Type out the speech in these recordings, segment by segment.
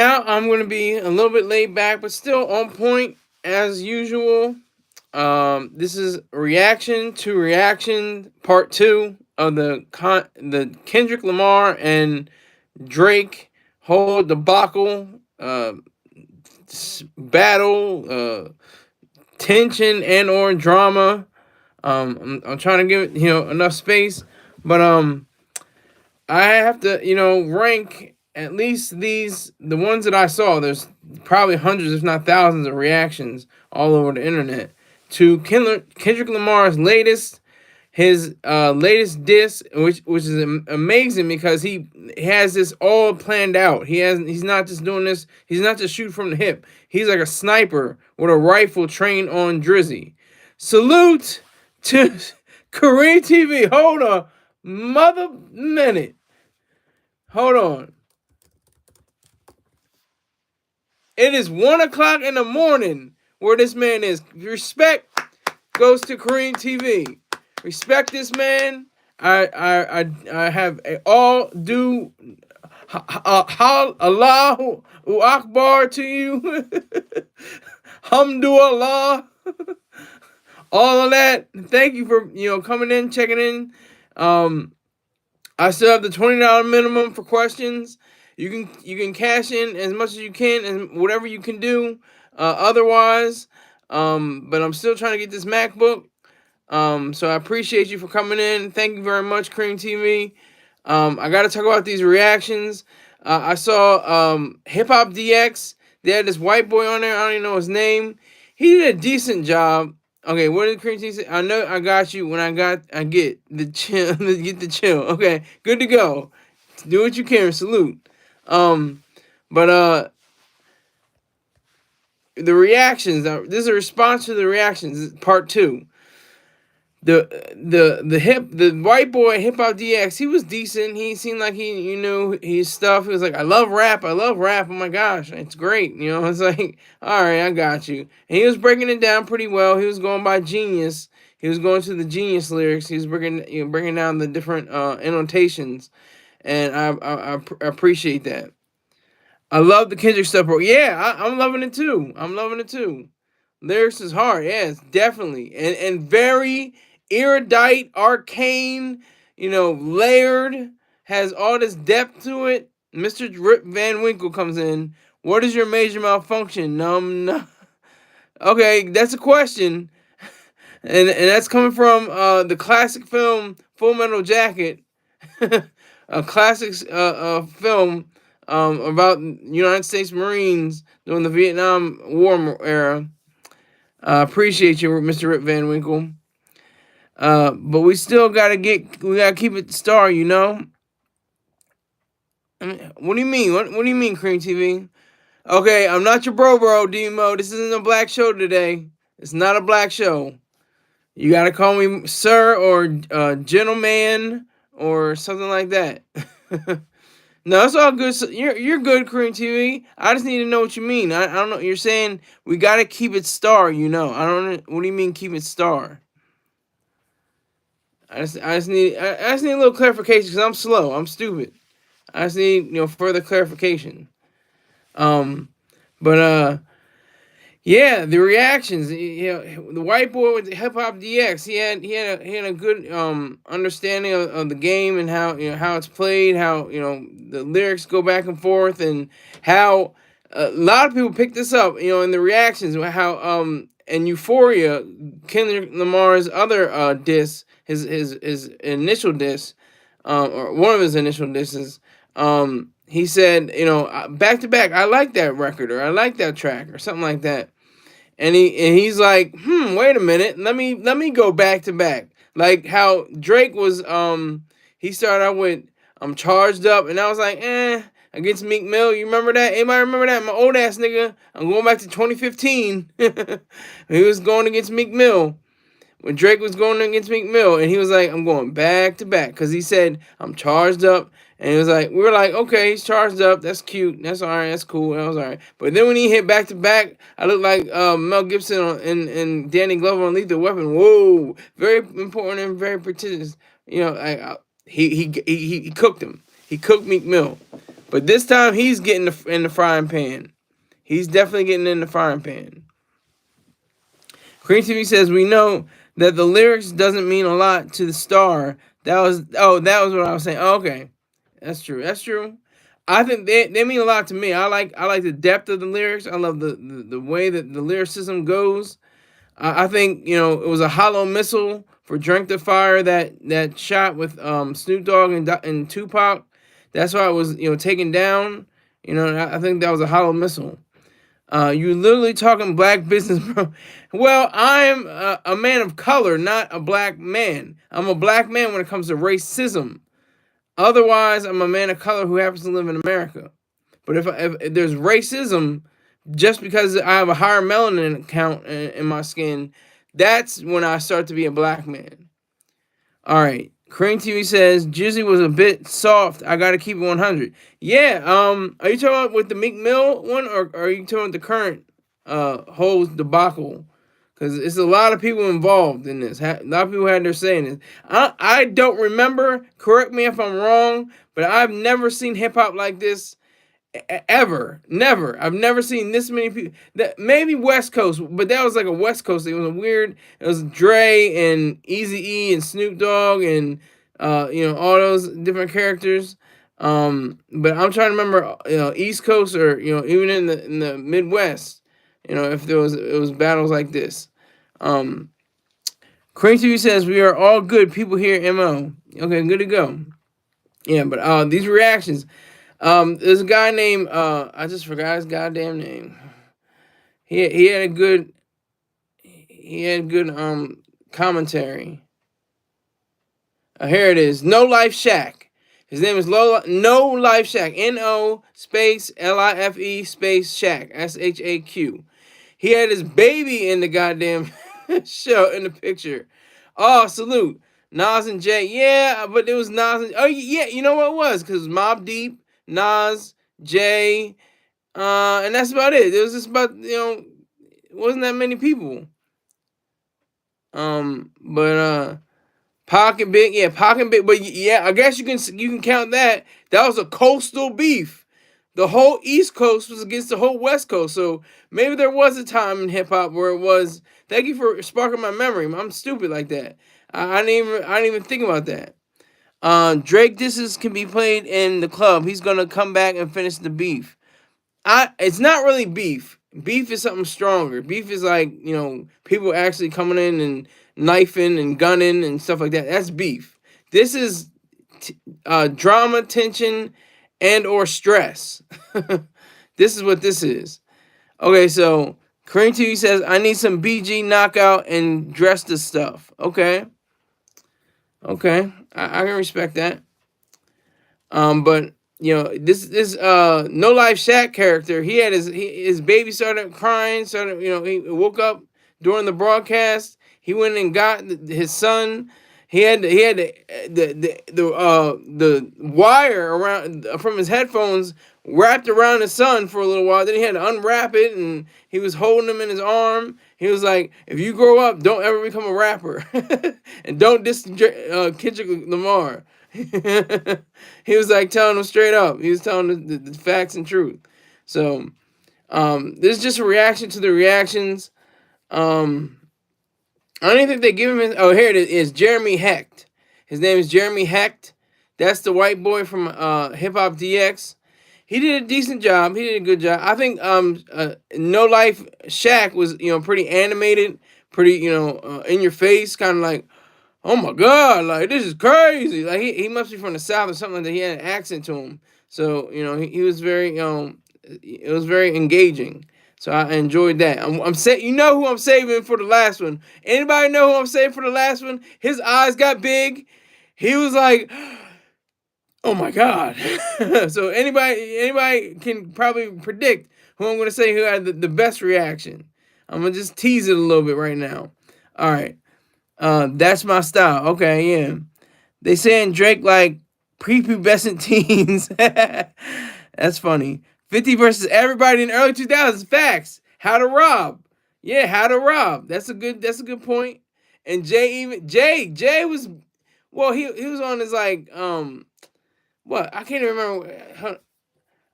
Now I'm going to be a little bit laid back, but still on point as usual. This is reaction to reaction part two of the Kendrick Lamar and Drake whole debacle, battle, tension and or drama. I'm trying to give it enough space, but I have to rank at least the ones that I saw. There's probably hundreds, if not thousands, of reactions all over the internet to Kendrick Lamar's latest diss, which is amazing because he has this all planned out. He's not just doing this. He's not just shooting from the hip. He's like a sniper with a rifle trained on Drizzy. Salute to Korean TV. Hold on, mother minute. Hold on. It is 1 o'clock in the morning where this man is. Respect goes to Korean TV. Respect this man. I have all due Allahu Akbar to you. Hamdulillah. All of that. Thank you for coming in, checking in. I still have the $20 minimum for questions. You can cash in as much as you can and whatever you can do. Otherwise, but I'm still trying to get this MacBook. So I appreciate you for coming in. Thank you very much, Cream TV. I got to talk about these reactions. I saw Hip Hop DX. They had this white boy on there. I don't even know his name. He did a decent job. Okay, what did Cream TV say? I know I got you when I get the chill. Get the chill. Okay, good to go. Do what you can. Salute. But the reactions. This is a response to the reactions. Part two. The white boy Hip Hop DX, he was decent. He seemed like he knew his stuff. He was like, I love rap. Oh my gosh, it's great. It's like, all right, I got you. And he was breaking it down pretty well. He was going by Genius. He was going to the Genius lyrics. He was bringing down the different annotations, and I appreciate that. I love the Kendrick stuff, bro. Yeah, I'm loving it too. Lyrics is hard, yes, definitely, and very erudite, arcane, layered, has all this depth to it. Mr. Rip Van Winkle comes in. What is your major malfunction? Num. Okay, that's a question, and that's coming from the classic film Full Metal Jacket, a classic film about United States Marines during the Vietnam War era. Appreciate you, Mr. Rip Van Winkle. But we still gotta keep it star, I mean, what do you mean? What do you mean, Cream TV? Okay, I'm not your bro, Demo. This isn't a black show today. It's not a black show. You gotta call me sir or gentleman or something like that. No, it's all good. You're good, Korean TV. I just need to know what you mean. I don't know. You're saying we gotta keep it star. I don't. What do you mean keep it star? I just need a little clarification because I'm slow. I'm stupid. I just need further clarification. But yeah, the reactions. The white boy with the Hip Hop DX. He had a good understanding of the game and how how it's played. How the lyrics go back and forth, and how a lot of people pick this up. In the reactions, how and Euphoria, Kendrick Lamar's other diss, his initial diss, or one of his initial disses. He said, back to back, I like that record, or I like that track, or something like that. And he's like, wait a minute, let me go back to back. Like how Drake was, he started out with I'm charged up, and I was like, against Meek Mill. You remember that? Anybody remember that? My old ass nigga. I'm going back to 2015. He was going against Meek Mill. When Drake was going against Meek Mill, and he was like, I'm going back to back. Because he said, I'm charged up. And he was like, we were like, okay, he's charged up. That's cute. That's all right. That's cool. That was all right. But then when he hit back to back, I looked like Mel Gibson and Danny Glover on Lethal Weapon. Whoa. Very important and very prestigious. He cooked him. He cooked Meek Mill. But this time he's getting in the frying pan. He's definitely getting in the frying pan. Cream TV says we know that the lyrics doesn't mean a lot to the star. That was what I was saying. Oh, okay, that's true. That's true. I think they mean a lot to me. I like the depth of the lyrics. I love the way that the lyricism goes. I think it was a hollow missile for Drink the Fire that shot with Snoop Dogg and Tupac. That's why it was taken down. I think that was a hollow missile. You literally talking black business, bro. Well, I'm a man of color, not a black man. I'm a black man when it comes to racism. Otherwise, I'm a man of color who happens to live in America. But if there's racism, just because I have a higher melanin count in my skin, that's when I start to be a black man. All right. Crane TV says Jizzy was a bit soft. I gotta keep it 100. Yeah. Are you talking about with the Meek Mill one, or are you talking about the current whole debacle? Because it's a lot of people involved in this. A lot of people had their say in this. I don't remember. Correct me if I'm wrong, but I've never seen hip hop like this ever. Never. I've never seen this many people. That maybe West Coast, but that was like a West Coast thing. It was a weird. It was Dre and Eazy-E and Snoop Dogg and all those different characters. But I'm trying to remember East Coast or even in the Midwest. If it was battles like this. Crane TV says we are all good people here. Mo. Okay, good to go. Yeah, but these reactions. There's a guy named I just forgot his goddamn name. He had good commentary. Here it is. No Life Shack. His name is No Life Shack. No space LIFE space Shack. SHAQ. He had his baby in the goddamn show in the picture. Oh, salute. Nas and Jay. Yeah, but it was Nas and... Oh, yeah, you know what it was? Because Mobb Deep, Nas, Jay, and that's about it. It was just about, it wasn't that many people. But Pac and Big, but yeah, I guess you can count that. That was a coastal beef. The whole East Coast was against the whole West Coast. So maybe there was a time in hip hop where it was. Thank you for sparking my memory. I'm stupid like that. I didn't even think about that. Drake disses can be played in the club. He's gonna come back and finish the beef. It's not really beef. Beef is something stronger. Beef is like people actually coming in and knifing and gunning and stuff like that. That's beef. This is drama, tension, and or stress. This is what this is. Okay, so Kareem TV says I need some BG knockout and dress the stuff. Okay. I can respect that. But this No Life Shack character, he had his baby started crying, he woke up during the broadcast. He went and got his son. He had the wire around from his headphones wrapped around his son for a little while. Then he had to unwrap it, and he was holding him in his arm. He was like, "If you grow up, don't ever become a rapper, and don't diss Kendrick Lamar." He was like telling him straight up. He was telling the facts and truth. So, this is just a reaction to the reactions. I don't even think they give him. Oh, here it is. Jeremy Hecht. His name is Jeremy Hecht. That's the white boy from Hip Hop DX. He did a decent job. He did a good job. I think No Life Shack was pretty animated, pretty in your face, kind of like, oh my God, like this is crazy. Like he must be from the South or something like that. He had an accent to him, so he was very it was very engaging. So I enjoyed that. I'm you know who I'm saving for the last one. Anybody know who I'm saving for the last one? His eyes got big. He was like, oh my God. So anybody can probably predict who I'm gonna say who had the best reaction. I'm gonna just tease it a little bit right now. All right. That's my style. Okay, yeah. They saying Drake like prepubescent teens. That's funny. 50 versus everybody in the early 2000s. Facts. How to rob. Yeah, how to rob. That's a good point. And Jay was, well, he was on his like what? I can't even remember.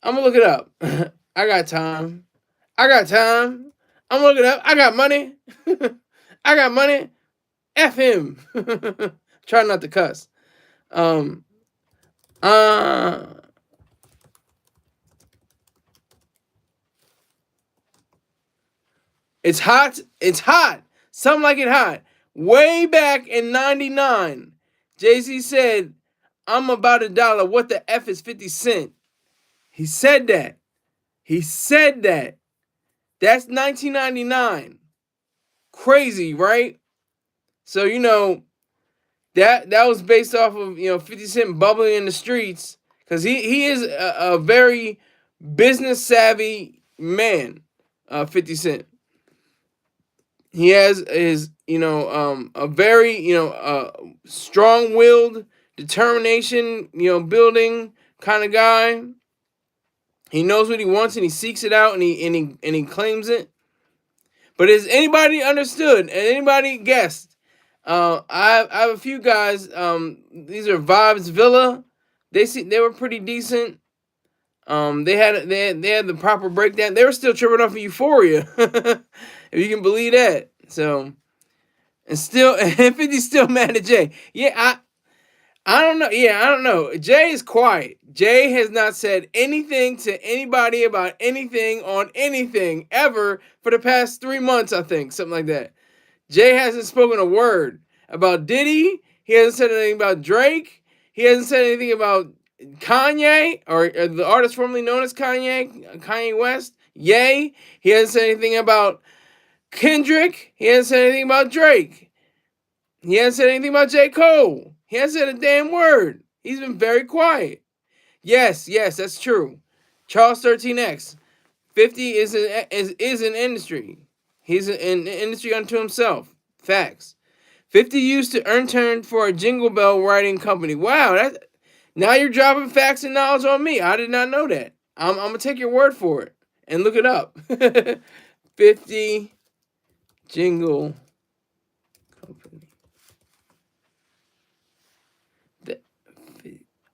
I'm gonna look it up. I got time. I got time. I'm gonna look it up. I got money. I got money. F him. Try not to cuss. Um. Uh. It's hot. It's hot. Something like it hot. Way back in '99, Jay-Z said, "I'm about $1. What the F is 50 Cent?" He said that. He said that. That's 1999. Crazy, right? So that was based off of 50 Cent bubbling in the streets, because he is a very business savvy man. 50 Cent. He has his a very strong willed determination building kind of guy. He knows what he wants and he seeks it out, and he claims it. But has anybody understood and anybody guessed? I have a few guys. These are Vibes Villa. They were pretty decent. They had the proper breakdown. They were still tripping off of Euphoria, if you can believe that. So, and still, and 50's still mad at Jay. Yeah, I don't know. Yeah, I don't know. Jay is quiet. Jay has not said anything to anybody about anything on anything ever for the past 3 months, I think. Something like that. Jay hasn't spoken a word about Diddy. He hasn't said anything about Drake. He hasn't said anything about Kanye, or the artist formerly known as Kanye West. Ye. He hasn't said anything about Kendrick. He hasn't said anything about Drake. He hasn't said anything about J. Cole. He hasn't said a damn word. He's been very quiet. Yes, that's true. Charles 13X. 50 is an industry. He's an industry unto himself. Facts. 50 used to turn for a Jingle Bell writing company. Wow, now you're dropping facts and knowledge on me. I did not know that. I'm gonna take your word for it and look it up. 50 Jingle Company.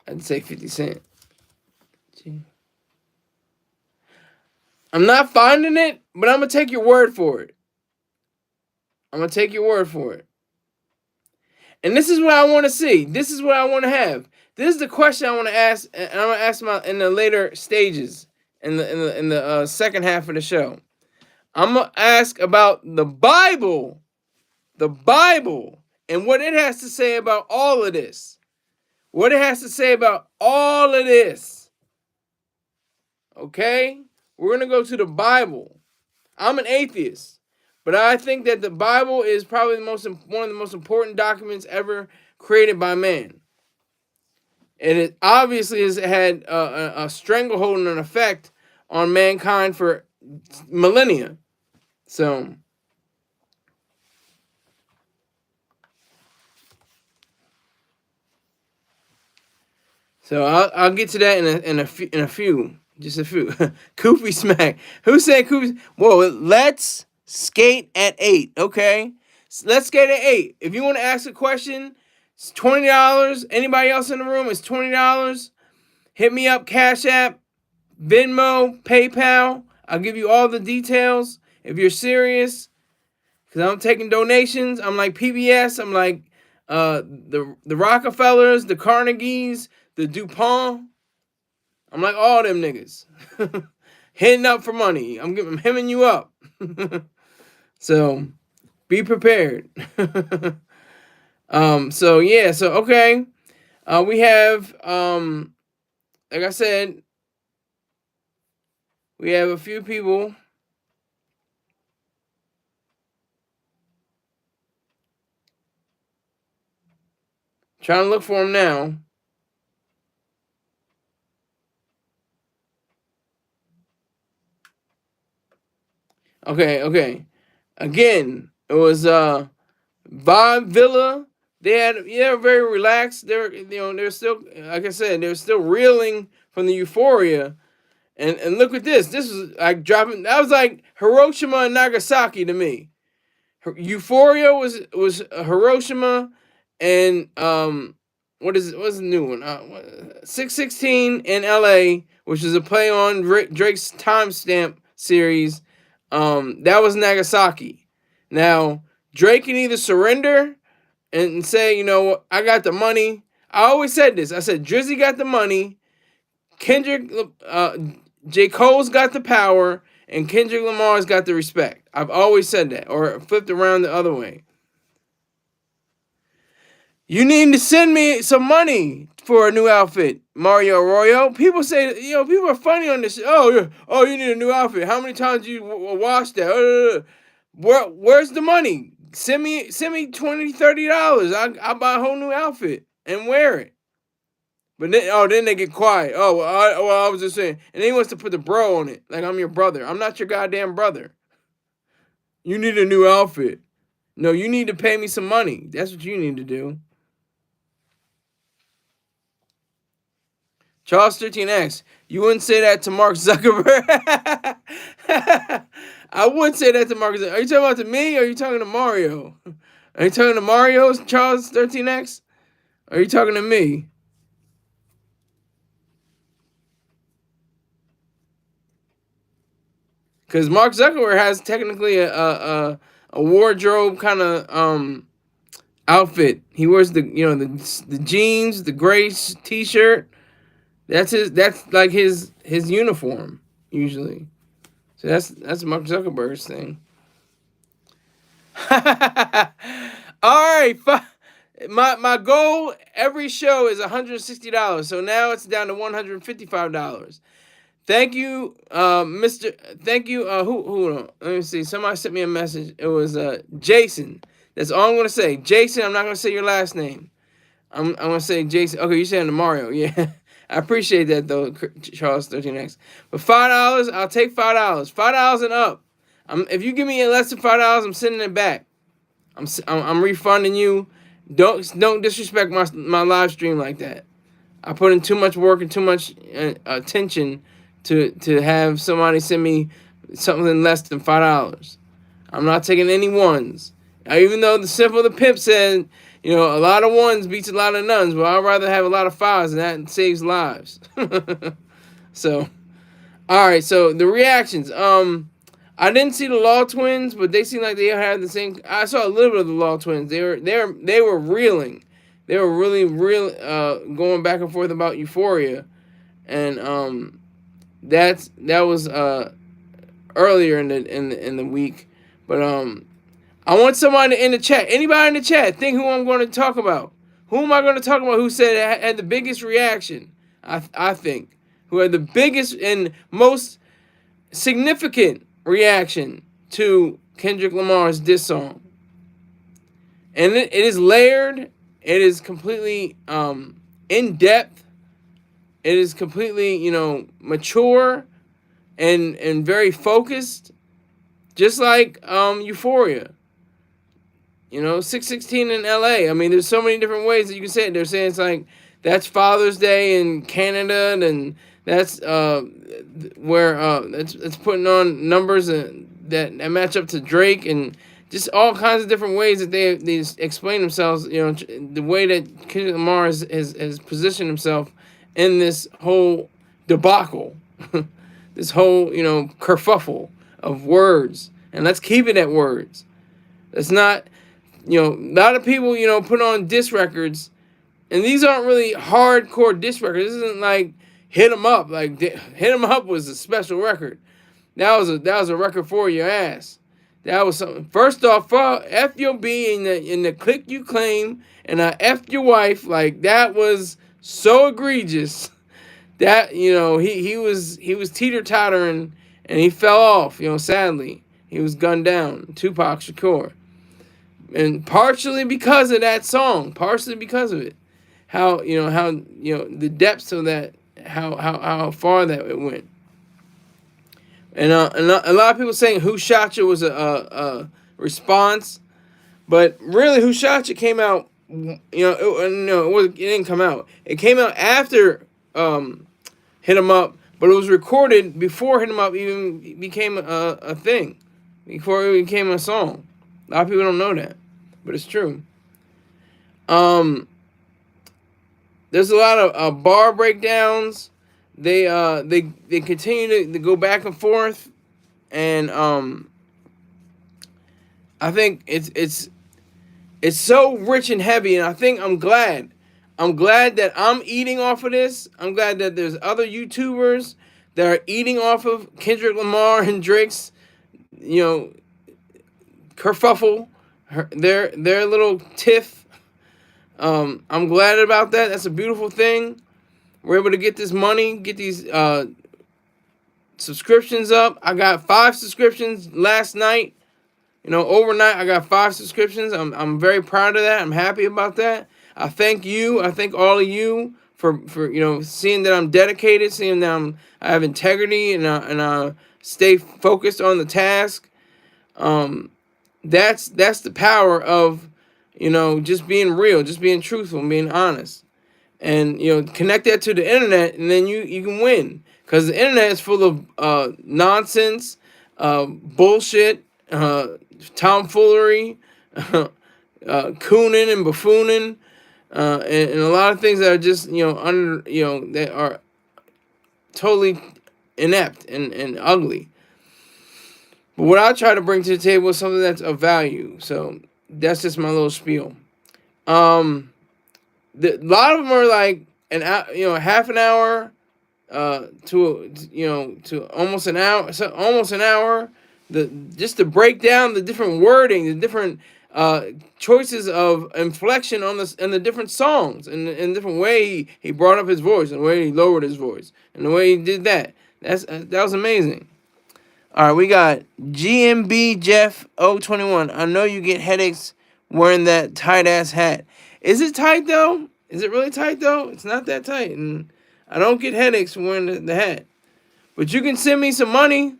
I'd say 50 Cent. I'm not finding it, but I'm gonna take your word for it. I'm gonna take your word for it. And this is what I want to see. This is what I want to have. This is the question I want to ask, and I'm gonna ask in the later stages, in the second half of the show. I'm gonna ask about the Bible, and what it has to say about all of this. What it has to say about all of this. Okay, we're gonna go to the Bible. I'm an atheist, but I think that the Bible is probably one of the most important documents ever created by man. And it obviously has had a stranglehold and an effect on mankind for millennia. So I'll get to that in a few. Just a few. Koofy smack. Who said Koofy? Whoa, let's skate at 8, okay? Let's skate at 8. If you want to ask a question, it's $20. Anybody else in the room, it's $20. Hit me up, Cash App, Venmo, PayPal. I'll give you all the details if you're serious. Because I'm taking donations. I'm like PBS. I'm like the Rockefellers, the Carnegies, the DuPont. I'm like all them niggas. Hitting up for money. I'm hemming you up. So be prepared. So yeah, so okay. We have like I said, we have a few people. Trying to look for them now. Okay. Again, it was Vibe Villa. They were very relaxed. They're still, like I said, they're still reeling from the euphoria. And look at this. This was like dropping. That was like Hiroshima and Nagasaki to me. Euphoria was Hiroshima, and what's the new one? 616 in L.A. which is a play on Drake's timestamp series. That was Nagasaki. Now, Drake can either surrender and say, I got the money. I always said this. I said, Drizzy got the money. Kendrick, J. Cole's got the power, and Kendrick Lamar's got the respect. I've always said that, or flipped around the other way. You need to send me some money for a new outfit, Mario Arroyo. People say, people are funny on this. Oh, you need a new outfit. How many times you wash that? Where's the money? Send me $20, $30. I'll buy a whole new outfit and wear it. But then they get quiet. I was just saying. And then he wants to put the bro on it. Like I'm your brother. I'm not your goddamn brother. You need a new outfit. No, you need to pay me some money. That's what you need to do. Charles 13X, you wouldn't say that to Mark Zuckerberg. I would say that to Mark Zuckerberg. Are you talking about to me or are you talking to Mario? Are you talking to Mario, Charles 13X? Or are you talking to me? Because Mark Zuckerberg has technically a wardrobe kind of outfit. He wears the jeans, the gray t-shirt. That's like his uniform usually. So that's Mark Zuckerberg's thing. All right, my goal every show is $160. So now it's down to $155. Thank you, Mr. Thank you. Who? Let me see. Somebody sent me a message. It was Jason. That's all I'm gonna say. Jason. I'm not gonna say your last name. I'm gonna say Jason. Okay, you saying Mario? Yeah. I appreciate that though, Charles 13X. But $5, I'll take $5. $5 and up. If you give me less than $5, I'm sending it back. I'm refunding you. Don't disrespect my live stream like that. I put in too much work and too much attention to have somebody send me something less than $5. I'm not taking any ones. Even though the Simple the Pimp said, a lot of ones beats a lot of nuns. Well, I'd rather have a lot of fives, and that saves lives. So, all right. So the reactions. I didn't see the Law Twins, but they seemed like they had the same. I saw a little bit of the Law Twins. They were reeling. They were really going back and forth about Euphoria, and that was earlier in the week, but I want somebody in the chat. Anybody in the chat think who I'm going to talk about? Who am I going to talk about who said had the biggest reaction? I think who had the biggest and most significant reaction to Kendrick Lamar's diss song. And it is layered. It is completely in depth. It is completely, mature and very focused, just like Euphoria. 616 in LA. I mean, there's so many different ways that you can say it. They're saying it's like that's Father's Day in Canada, and that's where it's putting on numbers that match up to Drake, and just all kinds of different ways that they explain themselves. The way that Kendrick Lamar has positioned himself in this whole debacle, this whole kerfuffle of words, and let's keep it at words. It's not. A lot of people, put on diss records, and these aren't really hardcore diss records. This isn't like Hit 'Em Up. Like Hit 'Em Up was a special record. That was a record for your ass. That was something. First off, F your B in the clique you claim, and I F your wife. Like that was so egregious that he was teeter-tottering and he fell off. Sadly, he was gunned down. Tupac Shakur. And partially because of that song, partially because of it, how the depths of that, how far that it went, and a lot of people saying "Who Shot You" was a response, but really "Who Shot You" came out, it didn't come out. It came out after "Hit 'Em Up," but it was recorded before "Hit 'Em Up" even became a thing, before it became a song. A lot of people don't know that, but it's true. There's a lot of bar breakdowns they continue to go back and forth, and I think it's so rich and heavy, and I think I'm glad that I'm eating off of this. I'm glad that there's other YouTubers that are eating off of Kendrick Lamar and Drake's, you know, kerfuffle, their little tiff. I'm glad about that. That's a beautiful thing. We're able to get this money, get these subscriptions up. I got 5 subscriptions last night. You know, overnight I got 5 subscriptions. I'm very proud of that. I'm happy about that. I thank you. I thank all of you for you know, seeing that I'm dedicated, seeing that I have integrity, and I stay focused on the task. That's the power of, you know, just being real, just being truthful, and being honest. And, you know, connect that to the internet, and then you can win, because the internet is full of nonsense, bullshit, tomfoolery, cooning and buffooning, and a lot of things that are just, you know, that are totally inept and ugly. But what I try to bring to the table is something that's of value. So that's just my little spiel. A lot of them are like half an hour, to almost an hour, so almost an hour. Just to break down the different wording, the different choices of inflection on the different songs, and in different way he brought up his voice, and the way he lowered his voice, and the way he did that. That was amazing. All right, we got GMB Jeff 021. I know you get headaches wearing that tight ass hat. Is it tight though? Is it really tight though? It's not that tight, and I don't get headaches from wearing the hat. But you can send me some money.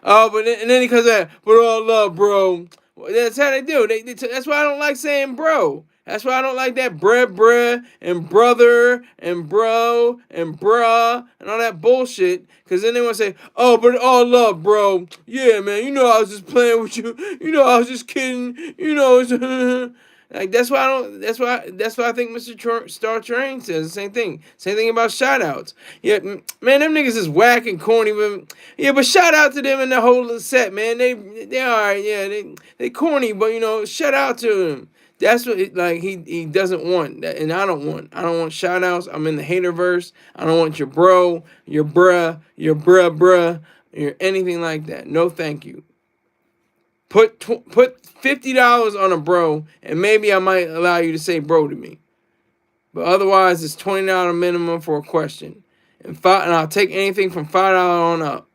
Oh, and then he comes out, but all love, bro. That's how they do. That's why I don't like saying bro. That's why I don't like that bruh, and brother, and bro, and bruh, and all that bullshit. Because then they want to say, oh, but all love, bro. Yeah, man, you know I was just playing with you. You know I was just kidding. You know, like that's why I don't. That's why I think Mr. Star Train says the same thing. Same thing about shout outs. Yeah, man, them niggas is whack and corny. But yeah, but shout out to them in the whole set, man. They all right. Yeah, they corny, but you know, shout out to them. That's what he doesn't want that, and I don't want shout outs. I'm in the haterverse. I don't want your bro, your bruh, bruh, or anything like that. No, thank you. Put $50 on a bro, and maybe I might allow you to say bro to me. But otherwise, it's $20 minimum for a question, and I'll take anything from $5 on up.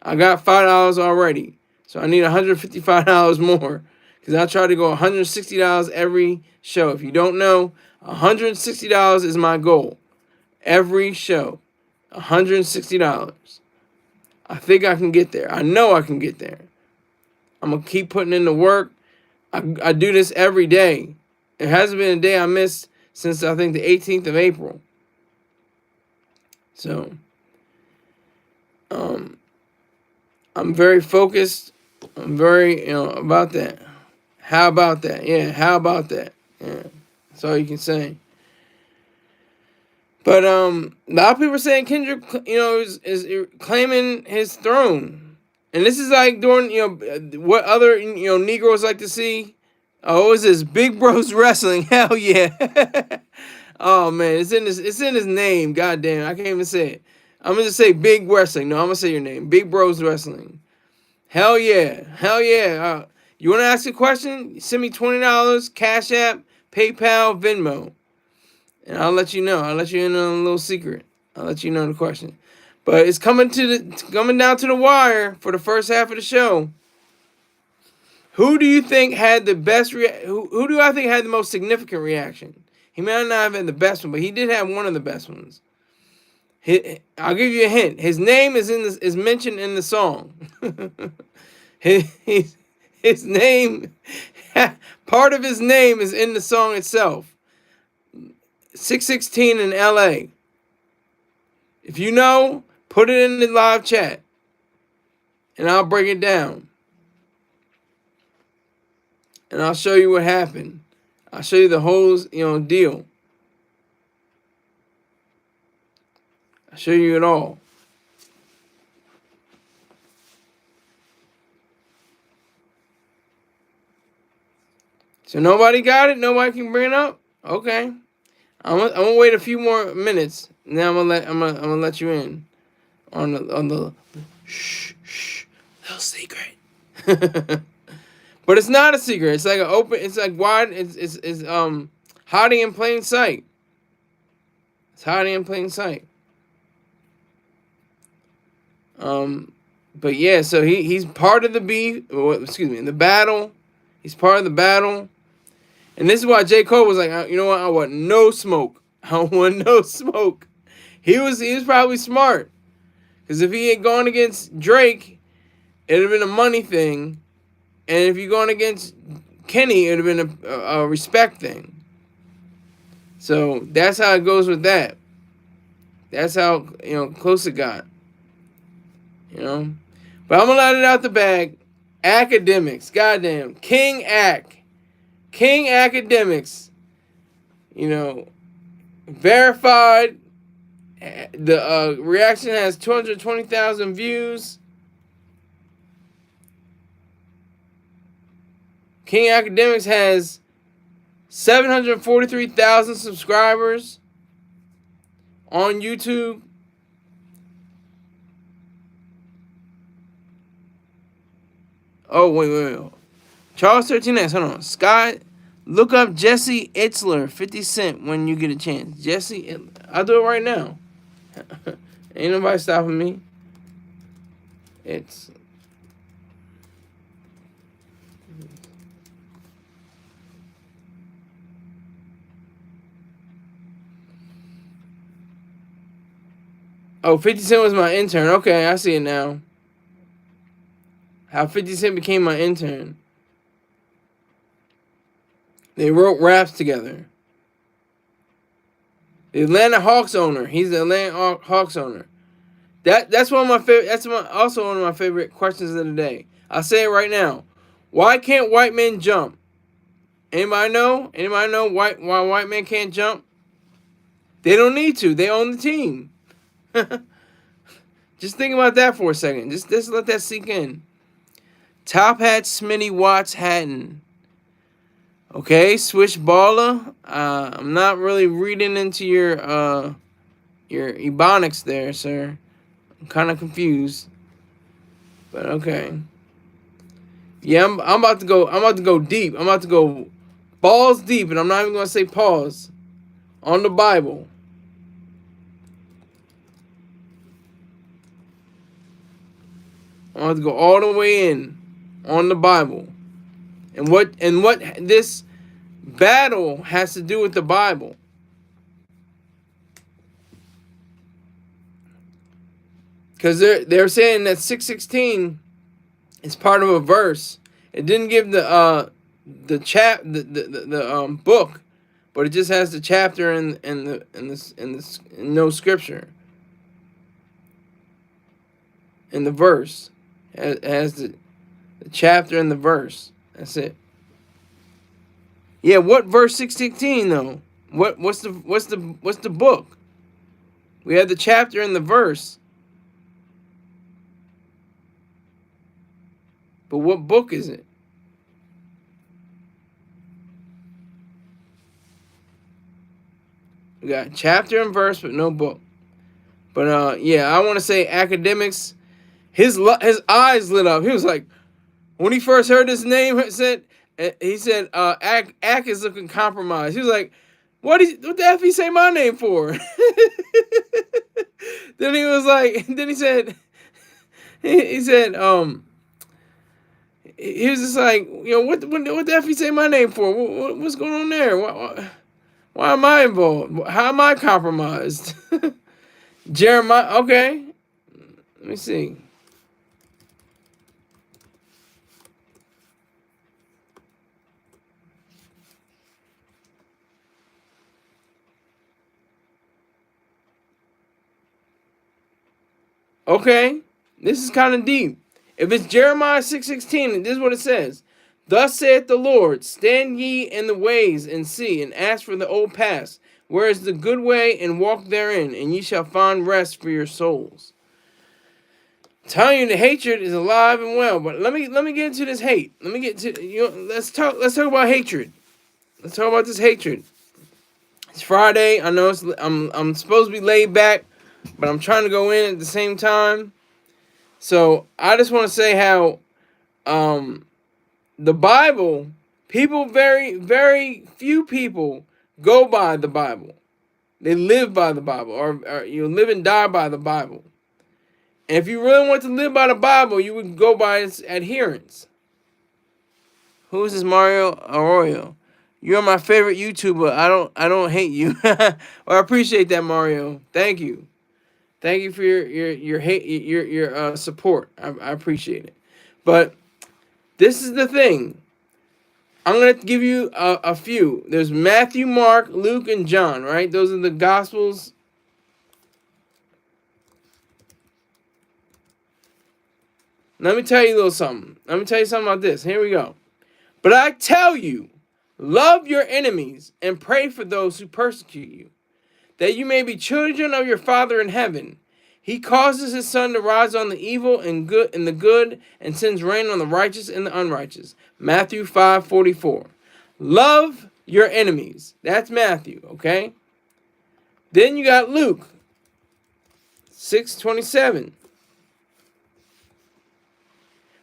I got $5 already, so I need $155 more, because I try to go $160 every show. If you don't know, $160 is my goal every show. $160. I think I can get there. I know I can get there. I'm going to keep putting in the work. I do this every day. There hasn't been a day I missed since, I think, the 18th of April. So, I'm very focused. I'm very, about that. How about that? Yeah, how about that? Yeah, that's all you can say. But a lot of people are saying Kendrick, is claiming his throne. And this is like during, what other, Negroes like to see. Oh, is this Big Bros Wrestling? Hell yeah. Oh man, it's in his name. God damn, I can't even say it. I'm gonna just say Big Wrestling. No, I'm gonna say your name. Big Bros Wrestling. Hell yeah. Hell yeah. You wanna ask a question? Send me $20, Cash App, PayPal, Venmo. And I'll let you know. I'll let you in on a little secret. I'll let you know the question. But it's coming down to the wire for the first half of the show. Who do you think had the best who do I think had the most significant reaction? He may not have had the best one, but he did have one of the best ones. I'll give you a hint. His name is mentioned in the song. his name, part of his name is in the song itself. 616 in LA. If you know, put it in the live chat, and I'll break it down. And I'll show you what happened. I'll show you the whole, deal. I'll show you it all. So nobody got it? Nobody can bring it up? Okay. I'm gonna wait a few more minutes. Now I'm gonna let you in on the shh little secret. But it's not a secret. It's like an open. It's like wide. It's hiding in plain sight. It's hiding in plain sight. But yeah. So he's part of the the battle. He's part of the battle. And this is why J. Cole was like, you know what? I want no smoke. I want no smoke. He was probably smart, because if he had gone against Drake, it'd have been a money thing, and if you're going against Kenny, it'd have been a respect thing. So that's how it goes with that. That's how close it got. But I'm gonna let it out the bag. Akademiks, goddamn, King Akademiks. Verified. The reaction has 220,000 views. King Akademiks has 743,000 subscribers on YouTube. Oh, wait. Charles 13X, hold on. Sky, look up Jesse Itzler, 50 Cent, when you get a chance. Jesse, I'll do it right now. Ain't nobody stopping me. It's... Oh, 50 Cent was my intern. Okay, I see it now. How 50 Cent became my intern. They wrote raps together. The Atlanta Hawks owner. He's the Atlanta Hawks owner. That's one of my favorite. That's also one of my favorite questions of the day. I'll say it right now. Why can't white men jump? Anybody know? Anybody know why white men can't jump? They don't need to. They own the team. Just think about that for a second. Just let that sink in. Top Hat, Smitty, Watts, Hatton. Okay, Swish Baller. I'm not really reading into your ebonics there, sir. I'm kind of confused. But okay. Yeah, I'm about to go. I'm about to go deep. I'm about to go balls deep, and I'm not even gonna say pause on the Bible. I'm about to go all the way in on the Bible, and what this battle has to do with the Bible. Because they're saying that 616 is part of a verse. It didn't give the book, but it just has the chapter and no scripture. In the verse, it has the chapter and the verse. That's it. Yeah, what verse 616 though? What's the book? We have the chapter and the verse. But what book is it? We got chapter and verse, but no book. But yeah, I want to say Akademiks. His eyes lit up. He was like, when he first heard his name, he said, Ak is looking compromised. He was like, what the F he say my name for? Then he was like, then he said, he was just like, what the F he say my name for? What's going on there? Why am I involved? How am I compromised? Jeremiah, okay. Let me see. Okay, this is kind of deep. If it's Jeremiah 6:16, this is what it says. Thus saith the Lord, stand ye in the ways and see, and ask for the old paths, where is the good way, and walk therein, and ye shall find rest for your souls. I'm telling you, the hatred is alive and well. But let me get into this hate. Let me get to let's talk about hatred. Let's talk about this hatred. It's Friday. I know I'm supposed to be laid back, but I'm trying to go in at the same time. So I just want to say how the Bible, people, very few people go by the Bible. They live by the Bible, or you live and die by the Bible. And if you really want to live by the Bible, you would go by its adherents. Who is this Mario Arroyo? You're my favorite YouTuber. I don't hate you. Well, I appreciate that, Mario. Thank you. Thank you for your hate, your support. I appreciate it. But this is the thing. I'm going to give you a few. There's Matthew, Mark, Luke, and John, right? Those are the Gospels. Let me tell you a little something. Let me tell you something about this. Here we go. But I tell you, love your enemies and pray for those who persecute you, that you may be children of your Father in heaven. He causes his sun to rise on the evil and the good, and sends rain on the righteous and the unrighteous. Matthew 5:44. Love your enemies. That's Matthew, okay? Then you got Luke 6:27.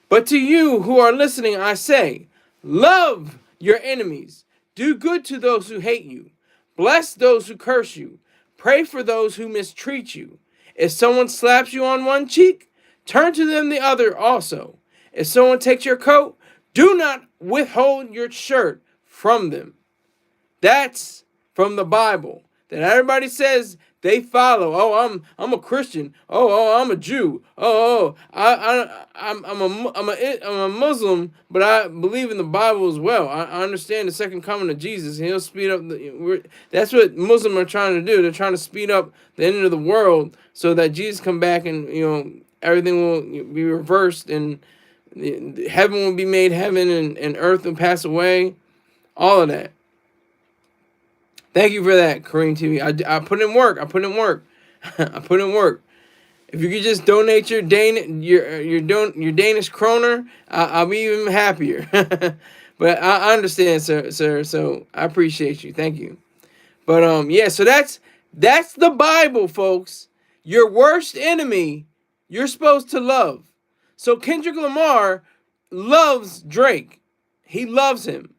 But to you who are listening, I say, love your enemies. Do good to those who hate you. Bless those who curse you. Pray for those who mistreat you. If someone slaps you on one cheek, turn to them the other also. If someone takes your coat, do not withhold your shirt from them. That's from the Bible. That everybody says they follow. Oh, I'm a Christian. Oh, I'm a Jew. I'm a Muslim, but I believe in the Bible as well. I understand the second coming of Jesus, and he'll speed up. That's what Muslims are trying to do. They're trying to speed up the end of the world so that Jesus come back, and everything will be reversed, and heaven will be made heaven, and earth will pass away. All of that. Thank you for that, Kareem TV. I put in work. I put in work. If you could just donate your Danish kroner, I'll be even happier. But I understand, sir. So I appreciate you. Thank you. But yeah. So that's the Bible, folks. Your worst enemy, you're supposed to love. So Kendrick Lamar loves Drake. He loves him.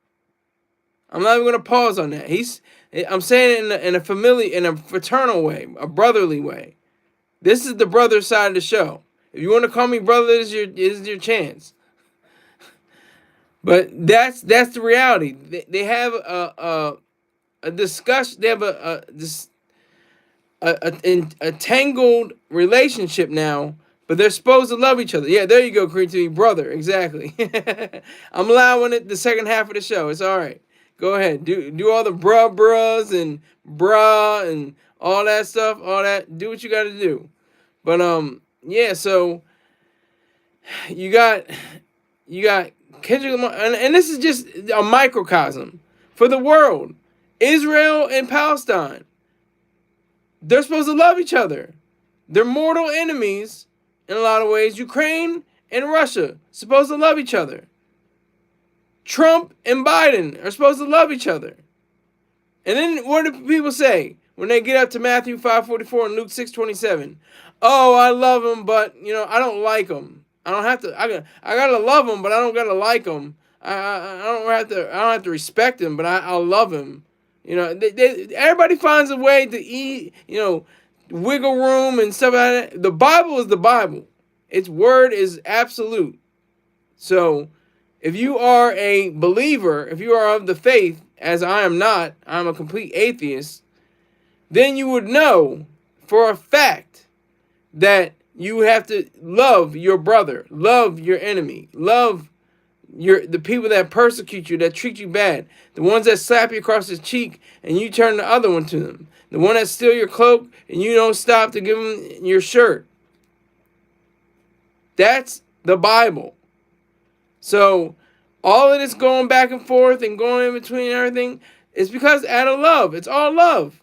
I'm not even gonna pause on that. I'm saying it in a fraternal way, a brotherly way. This is the brother side of the show. If you want to call me brother, this is your chance. But that's the reality. They have a discussion. They have a tangled relationship now. But they're supposed to love each other. Yeah, there you go, Creativity. Brother, exactly. I'm allowing it the second half of the show. It's all right. Go ahead. Do all the bruhs and brah and all that stuff. All that. Do what you got to do. But yeah. So you got Kendrick Lamar, and this is just a microcosm for the world. Israel and Palestine. They're supposed to love each other. They're mortal enemies in a lot of ways. Ukraine and Russia supposed to love each other. Trump and Biden are supposed to love each other. And then what do people say when they get up to Matthew 5:44 and Luke 6:27? Oh, I love them, but I don't like them. I don't have to. I gotta love them, but I don't gotta like them. I don't have to respect them, but I'll love them. Everybody finds a way to eat. Wiggle room and stuff like that. The Bible is the Bible. Its word is absolute. So if you are a believer, if you are of the faith, as I am not, I'm a complete atheist, then you would know for a fact that you have to love your brother, love your enemy, love the people that persecute you, that treat you bad, the ones that slap you across the cheek and you turn the other one to them, the one that steal your cloak and you don't stop to give them your shirt. That's the Bible. So all of this going back and forth and going in between everything is because out of love. It's all love.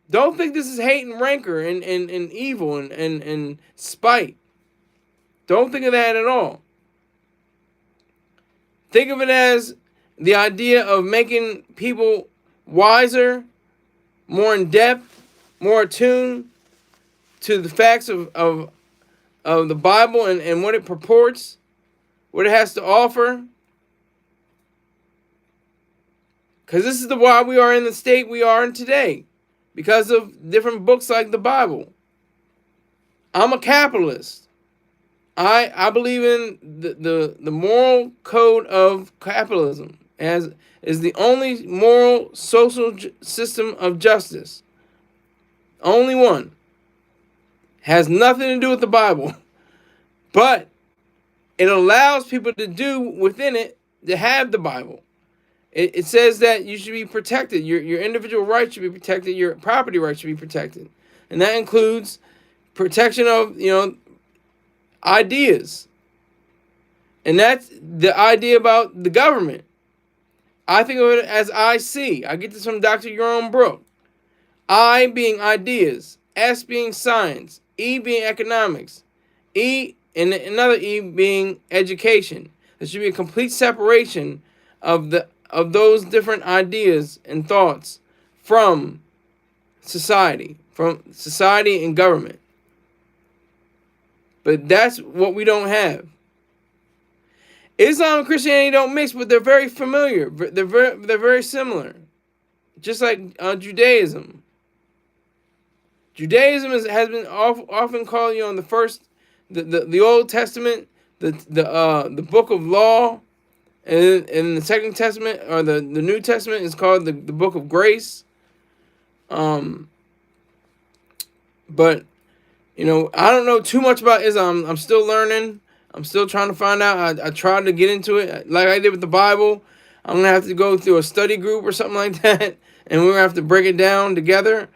Don't think this is hate and rancor and evil and spite. Don't think of that at all. Think of it as the idea of making people wiser, more in depth, more attuned to the facts of the Bible and what it purports, what it has to offer. Because this is why we are in the state we are in today. Because of different books like the Bible. I'm a capitalist. I believe in the moral code of capitalism as is the only moral social system of justice. Only one. Has nothing to do with the Bible. But it allows people to do within it to have the Bible. It says that you should be protected. Your individual rights should be protected. Your property rights should be protected. And that includes protection of, ideas. And that's the idea about the government. I think of it as I see. I get this from Dr. Jerome Brook. I being ideas, S being science, E being economics, E and another E being education. There should be a complete separation of those different ideas and thoughts from society and government. But that's what we don't have. Islam and Christianity don't mix, but they're very familiar. They're very similar. Just like Judaism. Judaism has been often called, the Old Testament, the book of law, and the Second Testament or the New Testament is called the book of grace. But I don't know too much about Islam. I'm still learning. I'm still trying to find out. I tried to get into it like I did with the Bible. I'm going to have to go through a study group or something like that. And we're going to have to break it down together.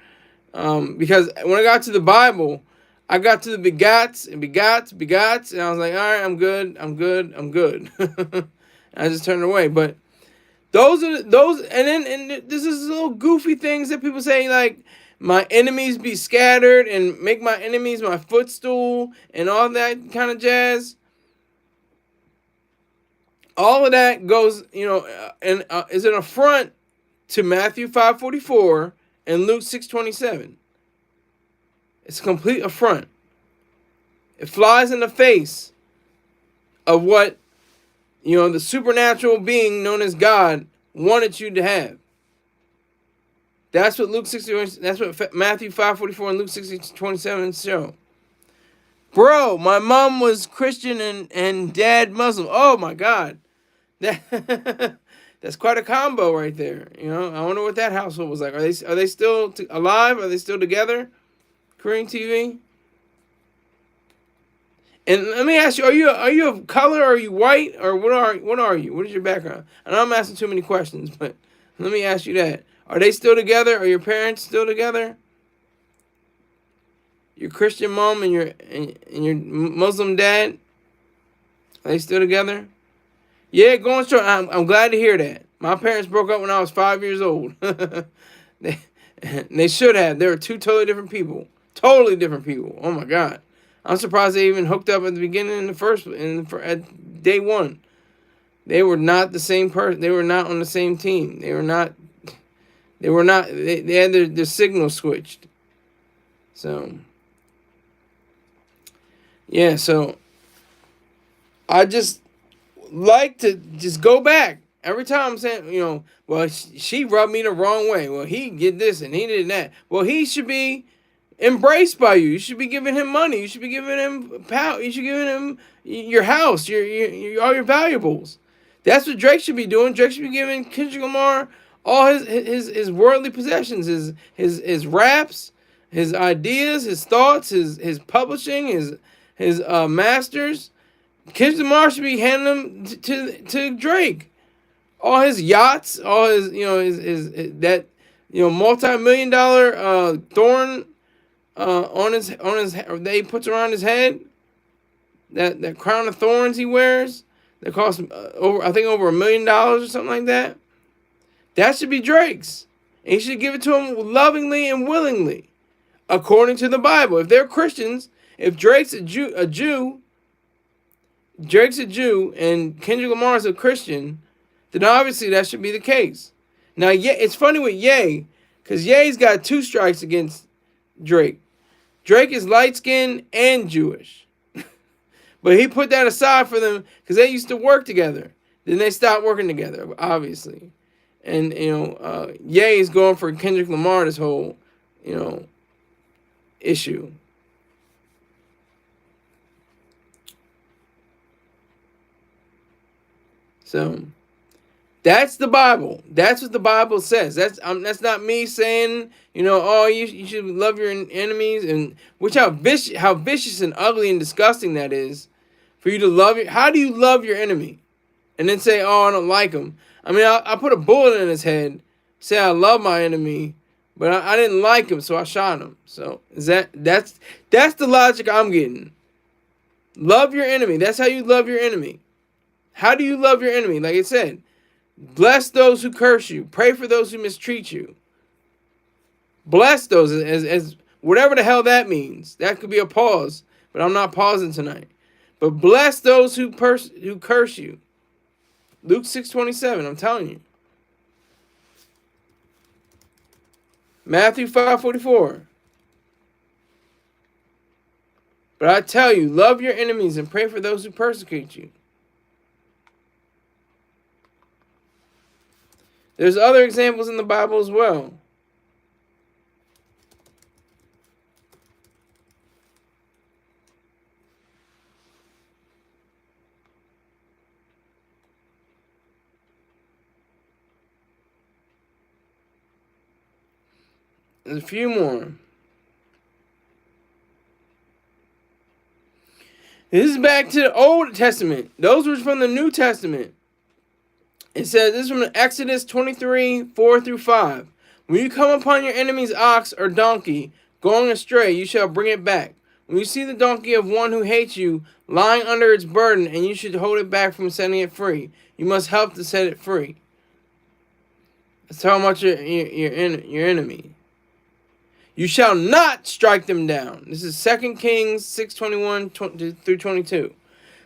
Because when I got to the Bible, I got to the begots. And I was like, all right, I'm good. I just turned away. But those, and then this is little goofy things that people say, like, my enemies be scattered and make my enemies my footstool and all that kind of jazz. All of that goes, and is an affront to Matthew 5:44 and Luke 6:27. It's a complete affront. It flies in the face of what, the supernatural being known as God wanted you to have. That's what that's what Matthew 5:44 and Luke 6:27 show. Bro, my mom was Christian and dad Muslim. Oh my God. That's quite a combo right there. I wonder what that household was like. Are they still alive? Are they still together? Korean TV? And let me ask you, are you of color? Are you white? Or what are you? What is your background? I know I'm asking too many questions, but let me ask you that. Are they still together? Are your parents still together? Your Christian mom and your Muslim dad, are they still together? Yeah, going strong. I'm glad to hear that. My parents broke up when I was 5 years old. They should have. They were two totally different people. Totally different people. Oh my God. I'm surprised they even hooked up at the beginning at day one. They were not the same person. They were not on the same team. They had their signal switched. So, yeah, so I just like to just go back. Every time I'm saying, well, she rubbed me the wrong way. Well, he did this and he did that. Well, he should be embraced by you. You should be giving him money. You should be giving him power. You should be giving him your house, all your valuables. That's what Drake should be doing. Drake should be giving Kendrick Lamar all his worldly possessions, his raps, his ideas, his thoughts, his publishing, his masters. Kendrick Lamar should be handing them to Drake. All his yachts, all his that multi-million-dollar thorn on his that he puts around his head, that crown of thorns he wears that costs over $1 million or something like that. That should be Drake's. And you should give it to them lovingly and willingly, according to the Bible. If they're Christians, if Drake's Drake's a Jew, and Kendrick Lamar is a Christian, then obviously that should be the case. Now, yeah, it's funny with Ye, because Ye's got 2 strikes against Drake. Drake is light-skinned and Jewish. But he put that aside for them because they used to work together. Then they stopped working together, obviously. And, Ye is going for Kendrick Lamar this whole, issue. So that's the Bible. That's what the Bible says. That's not me saying, oh, you should love your enemies, and which how vicious and ugly and disgusting that is, for you to love your. How do you love your enemy, and then say, oh, I don't like him? I mean, I put a bullet in his head, say I love my enemy, but I didn't like him, so I shot him. So that's the logic I'm getting. Love your enemy. That's how you love your enemy. How do you love your enemy? Like I said, bless those who curse you. Pray for those who mistreat you. Bless those as whatever the hell that means. That could be a pause, but I'm not pausing tonight. But bless those who curse you. Luke 6:27, I'm telling you. Matthew 5:44. But I tell you, love your enemies and pray for those who persecute you. There's other examples in the Bible as well. There's a few more. This is back to the Old Testament. Those were from the New Testament. It says, this is from Exodus 23:4-5. When you come upon your enemy's ox or donkey going astray, you shall bring it back. When you see the donkey of one who hates you lying under its burden, and you should hold it back from setting it free, you must help to set it free. That's how much your enemy. You shall not strike them down. This is 2 Kings 6:21-22.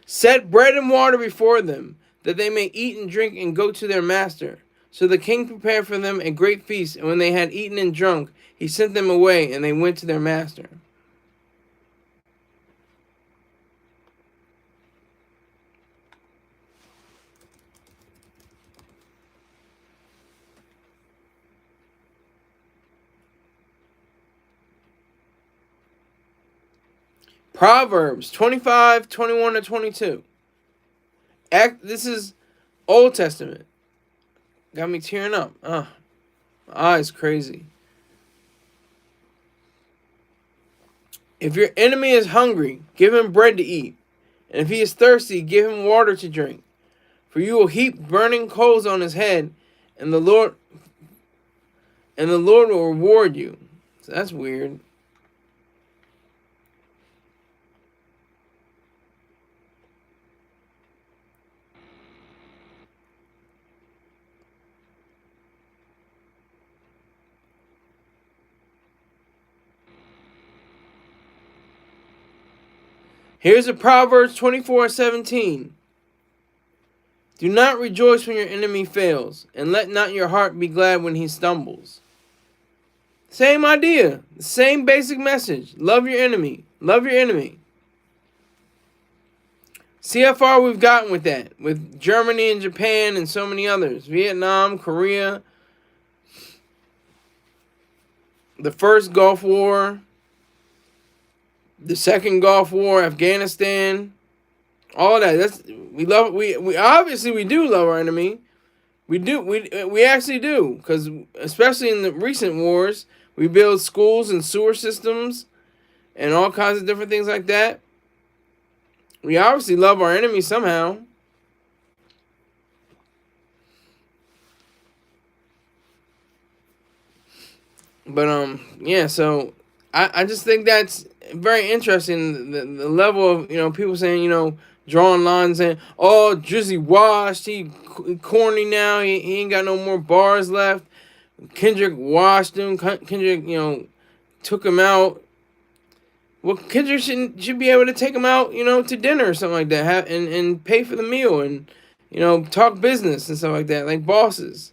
Set bread and water before them, that they may eat and drink and go to their master. So the king prepared for them a great feast, and when they had eaten and drunk, he sent them away, and they went to their master. Proverbs 25:21-22. This is Old Testament. Got me tearing up. My eyes crazy. If your enemy is hungry, give him bread to eat. And if he is thirsty, give him water to drink. For you will heap burning coals on his head, and the Lord will reward you. So that's weird. Here's a Proverbs 24:17. Do not rejoice when your enemy fails, and let not your heart be glad when he stumbles. Same idea, same basic message. Love your enemy. Love your enemy. See how far we've gotten with that, with Germany and Japan and so many others. Vietnam, Korea, the first Gulf War, the second Gulf War, Afghanistan, all that. We obviously we do love our enemy. We actually do, because especially in the recent wars, we build schools and sewer systems and all kinds of different things like that. We obviously love our enemy somehow. But yeah, so I just think that's very interesting. The level of people saying drawing lines saying, oh, Drizzy washed, he corny now, he ain't got no more bars left. Kendrick washed him. Kendrick, took him out. Well, Kendrick should be able to take him out, to dinner or something like that, and pay for the meal and, talk business and stuff like that, like bosses,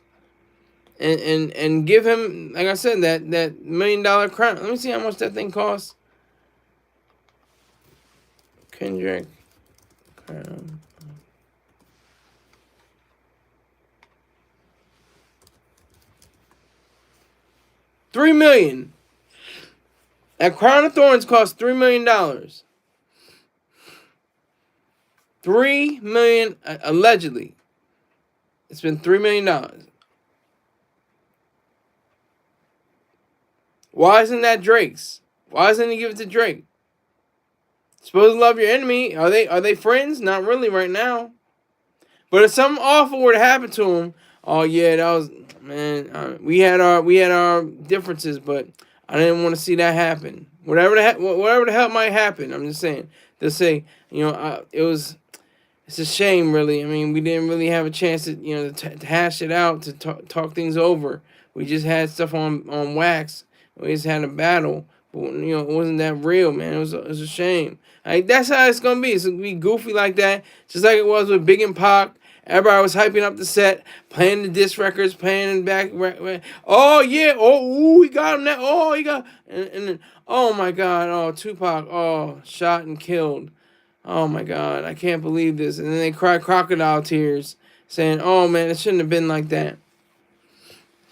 and give him, like I said, that $1 million crown. Let me see how much that thing costs. Kendrick crown. 3 million. That crown of thorns cost $3 million. 3 million allegedly. It's been $3 million. Why isn't that Drake's? Why doesn't he give it to Drake? Supposed to love your enemy. Are they friends? Not really right now. But if something awful were to happen to him, oh yeah, that was, man. We had our differences, but I didn't want to see that happen. Whatever the hell might happen, I'm just saying. They'll say, it's a shame, really. I mean, we didn't really have a chance to hash it out, to talk things over. We just had stuff on wax. We just had a battle, but it wasn't that real, man. It was a shame. Like, that's how it's gonna be. It's gonna be goofy like that, just like it was with Big and Pac. Everybody was hyping up the set, playing the disc records, playing in back. Oh yeah, he got him. Oh, he got, and then, oh my God, oh Tupac, oh, shot and killed. Oh my God, I can't believe this. And then they cry crocodile tears, saying, "Oh man, it shouldn't have been like that.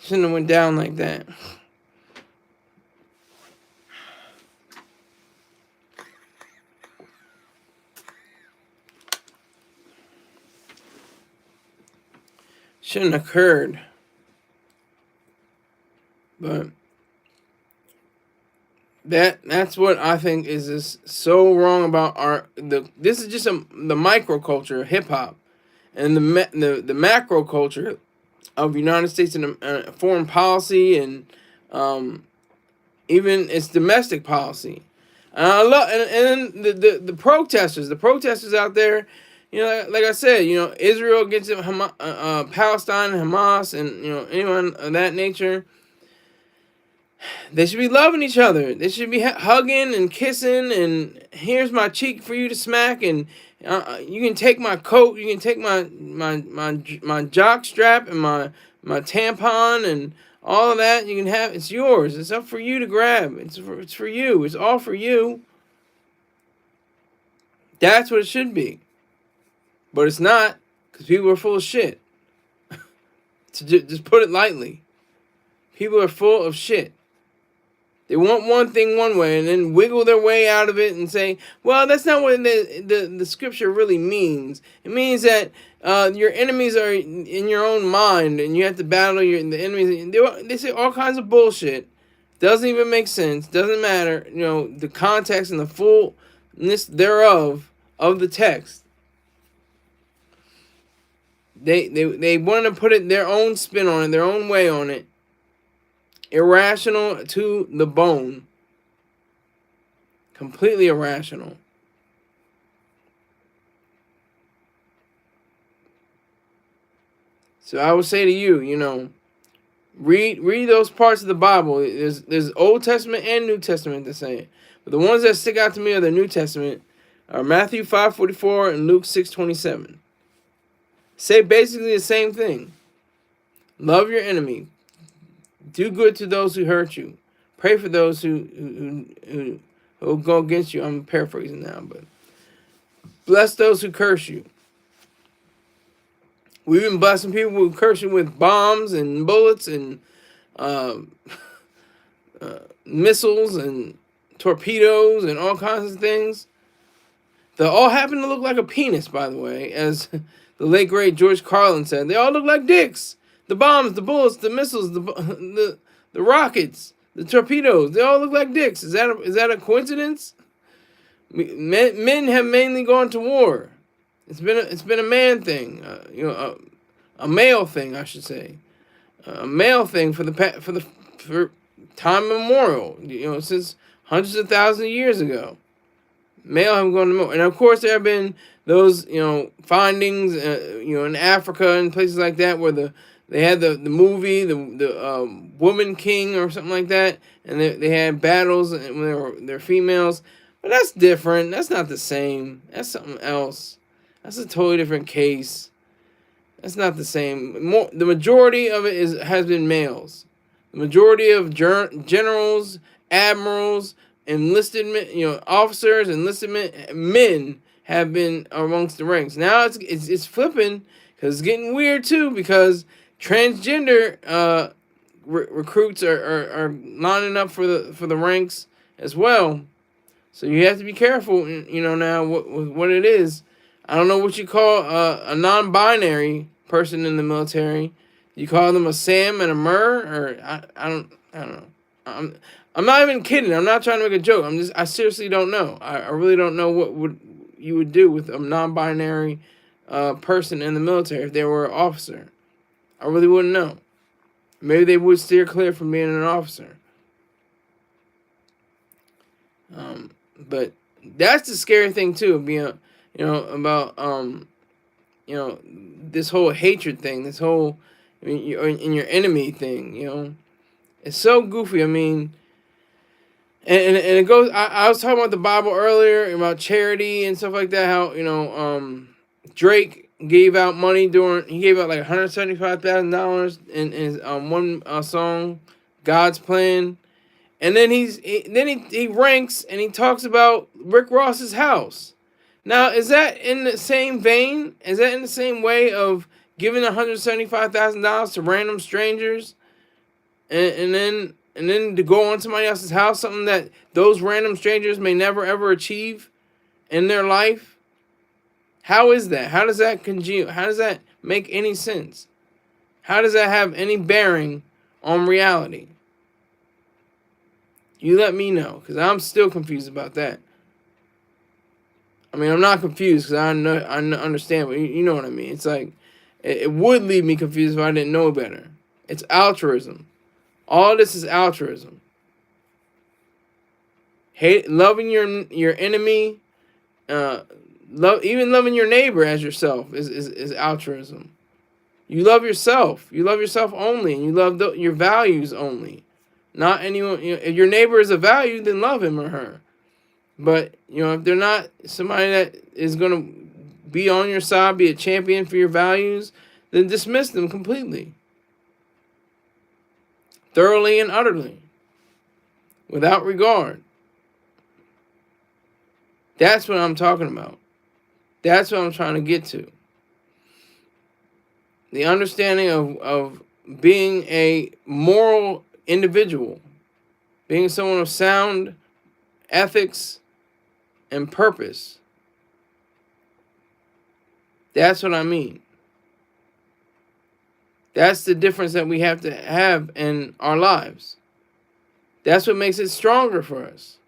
Shouldn't have went down like that." Shouldn't have occurred. But that's what I think is just so wrong about this is just the microculture of hip hop, and the macro culture of United States and foreign policy, and even its domestic policy. I love and the protesters out there. Like I said, Israel against Palestine and Hamas, and anyone of that nature. They should be loving each other. They should be hugging and kissing, and here's my cheek for you to smack, and you can take my coat, you can take my jock strap and my tampon and all of that. You can have, it's yours. It's up for you to grab. It's for you. It's all for you. That's what it should be. But it's not, because people are full of shit. To just put it lightly. People are full of shit. They want one thing one way and then wiggle their way out of it and say, well, that's not what the scripture really means. It means that your enemies are in your own mind and you have to battle the enemies. They say all kinds of bullshit. Doesn't even make sense. Doesn't matter. The context and the fullness thereof of the text. They want to put it their own spin on it, their own way on it. Irrational to the bone. Completely irrational. So I would say to you, read those parts of the Bible. There's Old Testament and New Testament to say. But the ones that stick out to me are the New Testament are Matthew 5:44 and Luke 6:27. Say basically the same thing. Love your enemy. Do good to those who hurt you. Pray for those who go against you. I'm paraphrasing now, but bless those who curse you. We've been blessing people who curse you with bombs and bullets and missiles and torpedoes and all kinds of things. They all happen to look like a penis, by the way, as the late great George Carlin said. They all look like dicks. The bombs, the bullets, the missiles, the rockets, the torpedoes, they all look like dicks. Is that a coincidence? Men have mainly gone to war. It's been a man thing, a male thing, I should say, a male thing for time immemorial. Since hundreds of thousands of years ago, male have gone to war, and of course there have been those findings, in Africa and places like that where the They had the movie, the Woman King or something like that, and they had battles when they're females. But that's different. That's not the same. That's something else. That's a totally different case. That's not the same. The majority of it has been males. The majority of generals, admirals, enlisted men, officers, enlisted men have been amongst the ranks. Now it's flipping because it's getting weird too, because transgender recruits are lining up for the ranks as well. So you have to be careful, now what it is. I don't know what you call a non-binary person in the military. You call them a Sam and a Mur, or I don't know. I'm not even kidding. I'm not trying to make a joke. I seriously don't know. I really don't know what you would do with a non-binary person in the military if they were an officer. I really wouldn't know. Maybe they would steer clear from being an officer. But that's the scary thing too, being about this whole hatred thing, this whole in your enemy thing. It's so goofy. I mean, and it goes. I was talking about the Bible earlier, about charity and stuff like that. How Drake gave out money he gave out like $175,000 in his one song, God's Plan. And then he ranks and he talks about Rick Ross's house. Now, is that in the same vein? Is that in the same way of giving $175,000 to random strangers, and then to go on somebody else's house, something that those random strangers may never ever achieve in their life? How is that? How does that congeal? How does that make any sense? How does that have any bearing on reality? You let me know, because I'm still confused about that. I mean, I'm not confused because I understand, but you know what I mean. It's like, it would leave me confused if I didn't know better. It's altruism. All this is altruism. Loving your enemy, even loving your neighbor as yourself is altruism. You love yourself. You love yourself only, and you love your values only. Not anyone. If your neighbor is a value, then love him or her. But if they're not somebody that is going to be on your side, be a champion for your values, then dismiss them completely, thoroughly and utterly, without regard. That's what I'm talking about. That's what I'm trying to get to. The understanding of being a moral individual, being someone of sound ethics and purpose. That's what I mean. That's the difference that we have to have in our lives. That's what makes it stronger for us.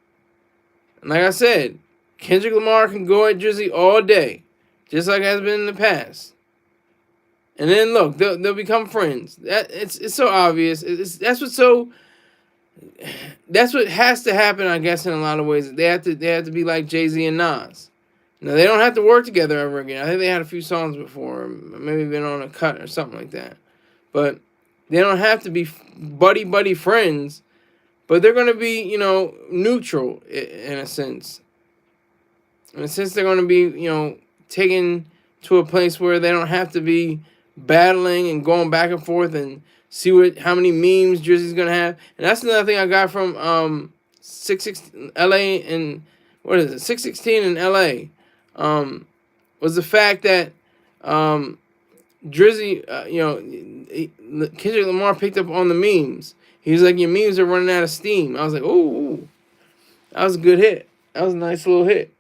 And like I said, Kendrick Lamar can go at Drizzy all day, just like has been in the past. And then look, they'll become friends. It's so obvious. That's what has to happen, I guess, in a lot of ways. They have to be like Jay-Z and Nas. Now, they don't have to work together ever again. I think they had a few songs before, maybe been on a cut or something like that. But they don't have to be buddy friends, but they're going to be, neutral in a sense. In a sense, they're going to be, taken to a place where they don't have to be battling and going back and forth and see how many memes Drizzy's gonna have. And that's another thing I got from 616 LA and 616 in LA was the fact that Drizzy, Kendrick Lamar picked up on the memes. He was like, your memes are running out of steam. I was like, ooh, that was a good hit. That was a nice little hit.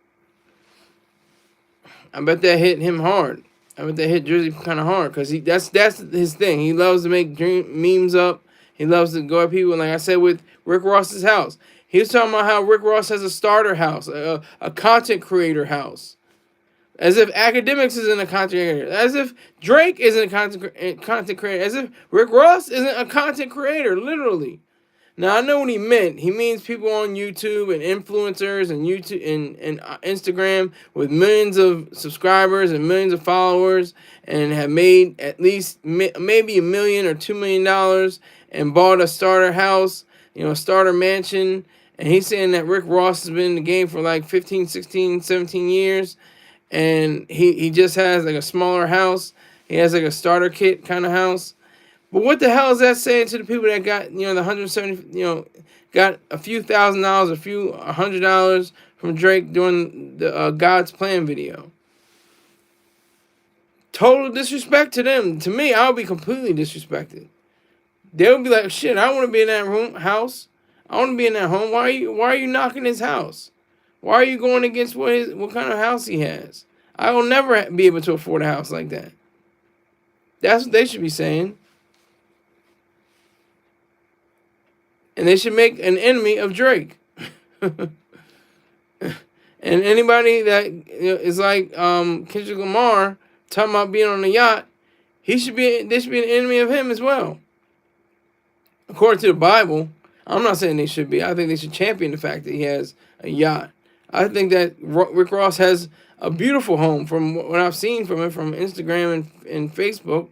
I bet that hit him hard. I bet that hit Drizzy kind of hard, because that's his thing. He loves to make memes up. He loves to go at people. And like I said with Rick Ross's house, he was talking about how Rick Ross has a starter house, a content creator house. As if Akademiks isn't a content creator. As if Drake isn't a content creator. As if Rick Ross isn't a content creator, literally. Now I know what he meant. He means people on YouTube and influencers and and Instagram with millions of subscribers and millions of followers and have made at least maybe $1 million or $2 million and bought a starter house, a starter mansion. And he's saying that Rick Ross has been in the game for like 15, 16, 17 years. And he just has like a smaller house. He has like a starter kit kind of house. But what the hell is that saying to the people that got, the 170, got a few $1,000s, a few $100 from Drake during the God's Plan video? Total disrespect to them. To me, I would be completely disrespected. They would be like, shit, I want to be in that house. I want to be in that home. Why are you knocking his house? Why are you going against what kind of house he has? I will never be able to afford a house like that. That's what they should be saying. And they should make an enemy of Drake. And anybody that is like Kendrick Lamar talking about being on a yacht, they should be an enemy of him as well. According to the Bible, I'm not saying they should be. I think they should champion the fact that he has a yacht. I think that Rick Ross has a beautiful home from what I've seen from him from Instagram and Facebook.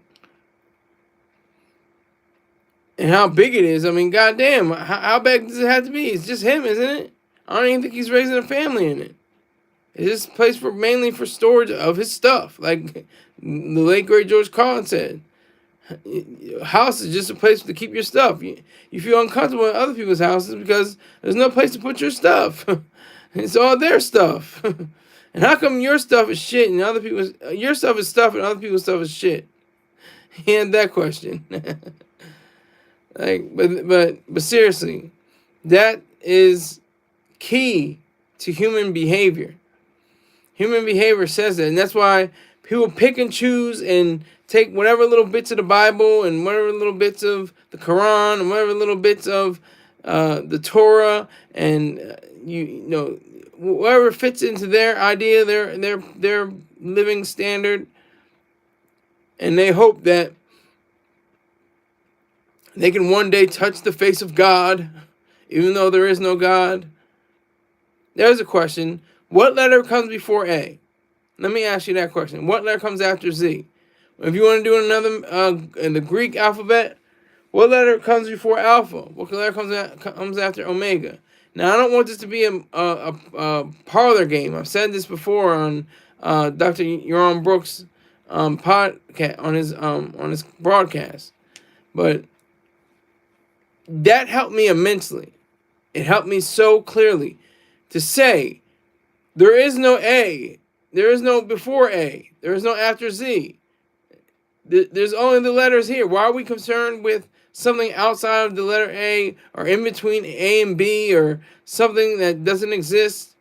And how big it is. I mean, goddamn, how big does it have to be? It's just him, isn't it? I don't even think he's raising a family in it. It's just a place mainly for storage of his stuff. Like the late, great George Carlin said. House is just a place to keep your stuff. You feel uncomfortable in other people's houses because there's no place to put your stuff. It's all their stuff. And how come your stuff is shit and other people's... Your stuff is stuff and other people's stuff is shit? He had that question. But seriously, that is key to human behavior. Human behavior says that, and that's why people pick and choose and take whatever little bits of the Bible and whatever little bits of the Quran and whatever little bits of the Torah and whatever fits into their idea, their living standard, and they hope that they can one day touch the face of God, even though there is no God. There's a question. What letter comes before A? Let me ask you that question. What letter comes after Z? If you want to do another in the Greek alphabet, what letter comes before Alpha? What letter comes after Omega? Now, I don't want this to be a parlor game. I've said this before on Dr. Yaron Brooks' podcast on his broadcast, but that helped me immensely. It helped me so clearly to say there is no A, there is no before A, there is no after Z. There's only the letters here. Why are we concerned with something outside of the letter A or in between A and B or something that doesn't exist?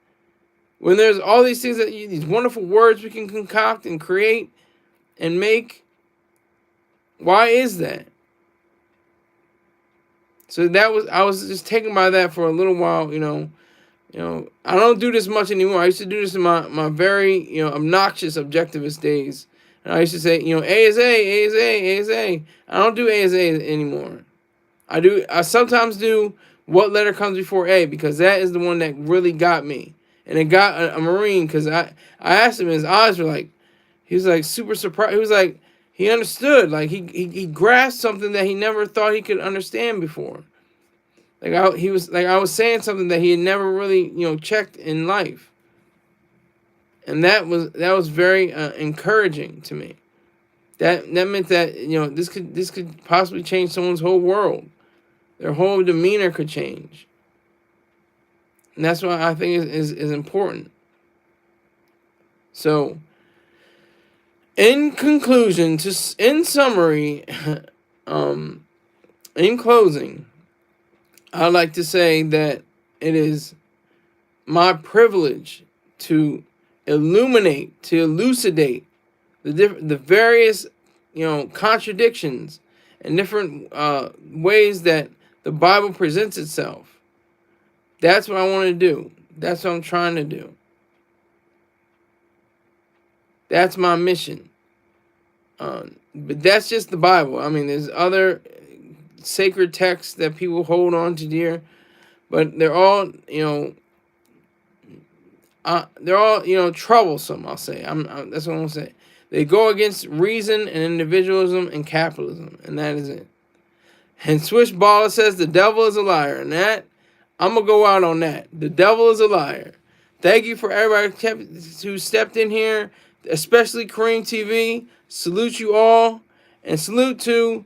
When there's all these things these wonderful words we can concoct and create and make. Why is that? So I was just taken by that for a little while, I don't do this much anymore. I used to do this in my very, obnoxious objectivist days. And I used to say, A is A, A is A, A is A. I don't do A is A anymore. I sometimes do what letter comes before A because that is the one that really got me. And it got a Marine because I asked him and his eyes were like, he was like super surprised. He was like, he understood. Like he grasped something that he never thought he could understand before. I was saying something that he had never really, checked in life. And that was very encouraging to me. That meant that this could possibly change someone's whole world. Their whole demeanor could change. And that's why I think is important. So, in conclusion, in summary, in closing, I'd like to say that it is my privilege to illuminate, to elucidate the various, contradictions and different ways that the Bible presents itself. That's what I want to do. That's what I'm trying to do. That's my mission. But that's just the Bible. I mean, there's other sacred texts that people hold on to dear, but they're all, troublesome. I'll say. That's what I'm gonna say. They go against reason and individualism and capitalism, and that is it. And Swish Baller says the devil is a liar, and that I'm gonna go out on that. The devil is a liar. Thank you for everybody who stepped in here, especially Kareem TV. Salute you all, and salute to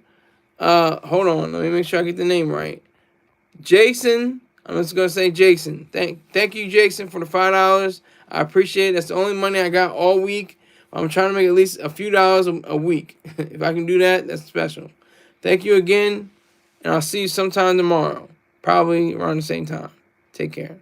hold on, let me make sure I get the name right. Jason. I'm just gonna say Jason. Thank you, Jason, for the $5. I appreciate it. That's the only money I got all week. I'm trying to make at least a few dollars a week. If I can do that, that's special. Thank you again, and I'll see you sometime tomorrow, probably around the same time. Take care.